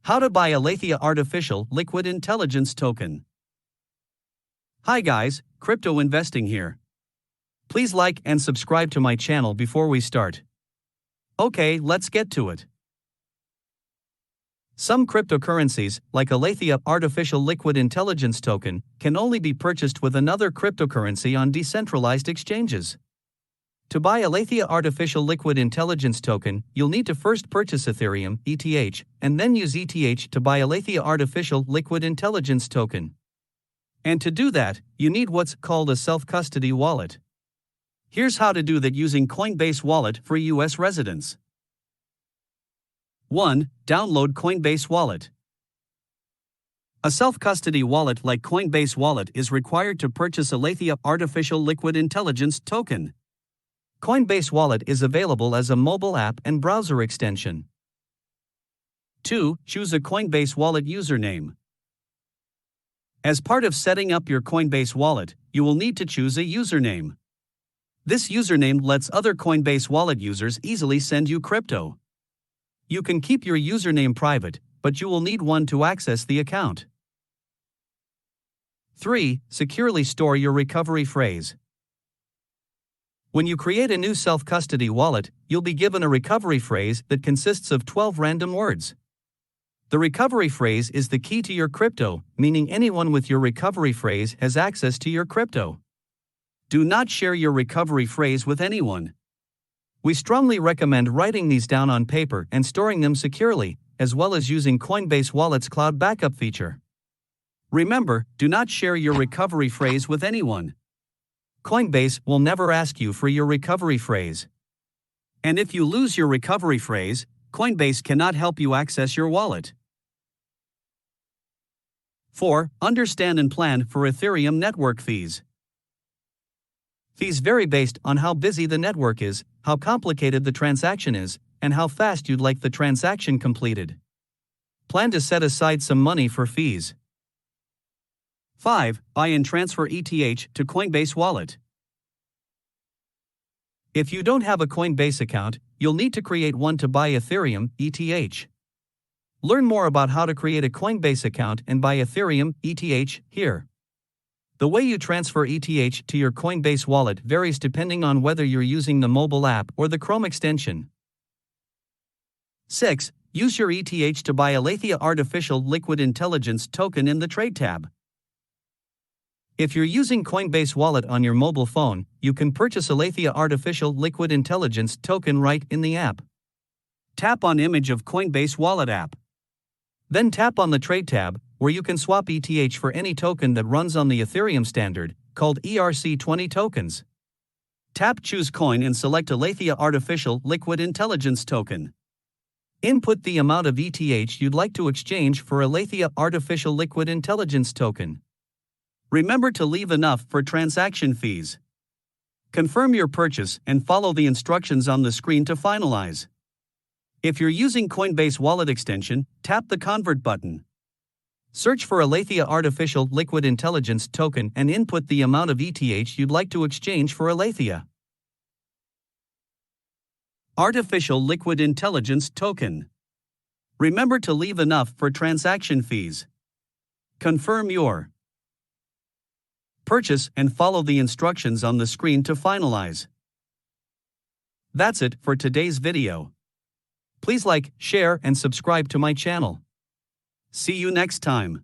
How to buy Alethea Artificial Liquid Intelligence Token. Hi guys, crypto investing here. Please like and subscribe to my channel before we start. Okay, let's get to it. Some cryptocurrencies, like Alethea Artificial Liquid Intelligence Token, can only be purchased with another cryptocurrency on decentralized exchanges. To buy Alethea Artificial Liquid Intelligence Token, you'll need to first purchase Ethereum, ETH, and then use ETH to buy Alethea Artificial Liquid Intelligence Token. And to do that, you need what's called a self-custody wallet. Here's how to do that using Coinbase Wallet for US residents. 1. Download Coinbase Wallet. A self-custody wallet like Coinbase Wallet is required to purchase Alethea Artificial Liquid Intelligence Token. Coinbase Wallet is available as a mobile app and browser extension. 2. Choose a Coinbase Wallet username. As part of setting up your Coinbase Wallet, you will need to choose a username. This username lets other Coinbase Wallet users easily send you crypto. You can keep your username private, but you will need one to access the account. 3. Securely store your recovery phrase. When you create a new self-custody wallet, you'll be given a recovery phrase that consists of 12 random words. The recovery phrase is the key to your crypto, meaning anyone with your recovery phrase has access to your crypto. Do not share your recovery phrase with anyone. We strongly recommend writing these down on paper and storing them securely, as well as using Coinbase Wallet's cloud backup feature. Remember, do not share your recovery phrase with anyone. Coinbase will never ask you for your recovery phrase. And if you lose your recovery phrase, Coinbase cannot help you access your wallet. 4. Understand and plan for Ethereum network fees. Fees vary based on how busy the network is, how complicated the transaction is, and how fast you'd like the transaction completed. Plan to set aside some money for fees. 5. Buy and transfer ETH to Coinbase Wallet. If you don't have a Coinbase account, you'll need to create one to buy Ethereum, ETH. Learn more about how to create a Coinbase account and buy Ethereum, ETH, here. The way you transfer ETH to your Coinbase wallet varies depending on whether you're using the mobile app or the Chrome extension. 6. Use your ETH to buy Alethea Artificial Liquid Intelligence Token in the Trade tab. If you're using Coinbase Wallet on your mobile phone, you can purchase Alethea Artificial Liquid Intelligence Token right in the app. Tap on Image of Coinbase Wallet app. Then tap on the Trade tab, where you can swap ETH for any token that runs on the Ethereum standard, called ERC20 tokens. Tap Choose Coin and select Alethea Artificial Liquid Intelligence Token. Input the amount of ETH you'd like to exchange for Alethea Artificial Liquid Intelligence Token. Remember to leave enough for transaction fees. Confirm your purchase and follow the instructions on the screen to finalize. If you're using Coinbase Wallet extension, tap the Convert button. Search for Alethea Artificial Liquid Intelligence Token and input the amount of ETH you'd like to exchange for Alethea Artificial Liquid Intelligence Token. Remember to leave enough for transaction fees. Confirm your purchase and follow the instructions on the screen to finalize. That's it for today's video. Please like, share, and subscribe to my channel. See you next time.